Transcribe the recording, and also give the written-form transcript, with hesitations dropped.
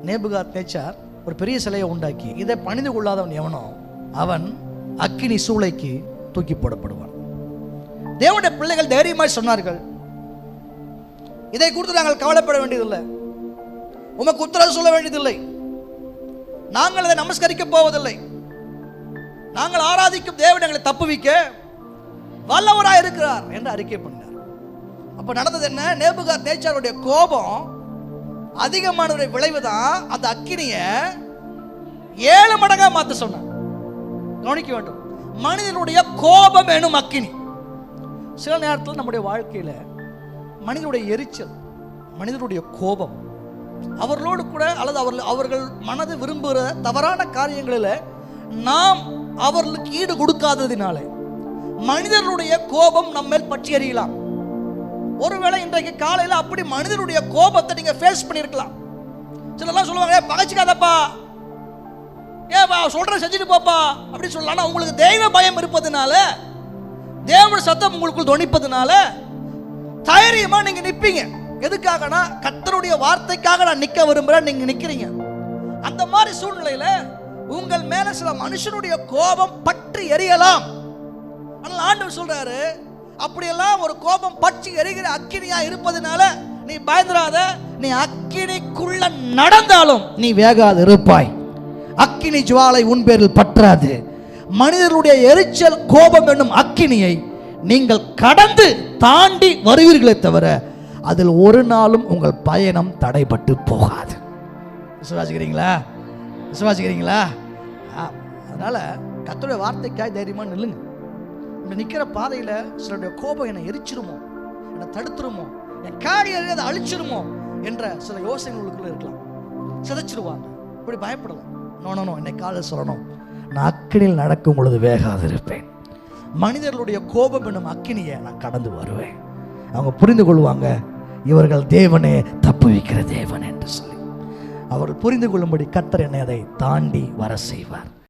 Nebuchadnezzar ஒரு பெரிய சிலையை உண்டாக்கி இதை பணிந்து கொள்ளாதவன் எவனோ அவன் அக்கினி சூளைக்கு தூக்கி போடப்படுவான். தேவனுடைய பிள்ளைகள் தைரியமாய் சொன்னார்கள், இதை குறித்து நாங்கள் கவலைப்பட வேண்டியதில்லை, உமக்கு உத்தரவு சொல்ல வேண்டியதில்லை, நாங்கள் அதை நமஸ்கரிக்க போவதில்லை, நாங்கள் ஆராதிக்கும் தேவன் எங்களை தப்புவிக்க வல்லவராய் இருக்கிறார் என்று அறிக்கை பண்ணினார். அப்ப நடந்தது என்ன? நேபுகாத்நேச்சாருடைய கோபம் அதிகமானவரை விளைவுதான் அந்த அக்கினியை 7 மடங்கா மாற்ற சொன்னார். கவனிக்க வேண்டும், மனிதனுடைய கோபம் எனும் அக்கினி. சில நேரத்தில் நம்முடைய வாழ்க்கையில மனிதனுடைய எரிச்சல், மனிதனுடைய கோபம், அவர்களோடு கூட அல்லது அவர்கள் மனது விரும்புகிற தவறான காரியங்களில் நாம் அவர்களுக்கு ஈடு கொடுக்காததினால மனிதர்களுடைய கோபம் நம்ம மேல் பற்றி எறியலாம். ஒருவேளை இன்றைக்கு காலையில் அப்படி மனிதனுடைய கோபத்தை நீங்க ஃபேஸ் பண்ணியிருக்கலாம். சிலர்லாம் சொல்லுவாங்க, பகைச்சிக்காதப்பா, ஏப்பா சொல்ற செஞ்சுட்டு போப்பா அப்படின்னு சொல்லலாம். உங்களுக்கு தெய்வ பயம் இருப்பதுனால, தேவனுடைய சத்தம் உங்களுக்குள் தொனிப்பதுனால தைரியமா நீங்க நிப்பீங்க. எதுக்காகனா கர்த்தருடைய வார்த்தைக்காக நான் நிக்க விரும்புறேன், நீங்க நிக்கிறீங்க. அந்த மாதிரி சூழ்நிலையில உங்கள் மேல சில மனுஷனுடைய கோபம் பற்றி எரியலாம். ஆனால் ஆண்டவர் சொல்றாரு, அப்படியெல்லாம் ஒரு கோபம் பற்றி எரிகிற அக்கினியா இருப்பதனால நீ பயந்துராத, நீ அக்கினிக்குள்ள நடந்தாலும் நீ வேகாது இருப்பாய். அக்கினி ஜுவாலை உன் பேரில் பற்றாது. மனிதர்களுடைய எரிச்சல் கோபம் என்னும் அக்கினியை நீங்கள் கடந்து தாண்டி வருவீர்களே தவிர அதில் ஒரு நாளும் உங்கள் பயணம் தடைபட்டு போகாது. விசுவாசிக்கிறீங்களா? விசுவாசிக்கிறீங்களா? அதனால கர்த்தருடைய வார்த்தைக்காய் தைரியமா நில்லுங்க. நிற்கிற பாதையில் சிலருடைய கோபம் என்னை எரிச்சிருமோ, என்னை தடுத்துருமோ, என் காரியம் அதை அழிச்சிருமோ என்ற சில யோசனைகளுக்குள்ள இருக்கலாம். சிதைச்சிருவாங்க. இப்படி பயப்படலாம். நோ, என்னை காலை சொல்லணும், நான் அக்கினியில் நடக்கும் பொழுது வேகாது இருப்பேன். மனிதர்களுடைய கோபம் என்னும் அக்கினியை நான் கடந்து வருவேன். அவங்க புரிந்து கொள்வாங்க, இவர்கள் தேவனே தப்புவிக்கிற தேவன் என்று சொல்லி அவர்கள் புரிந்து கொள்ளும்படி கர்த்தர் என்னை அதை தாண்டி வர செய்வார்.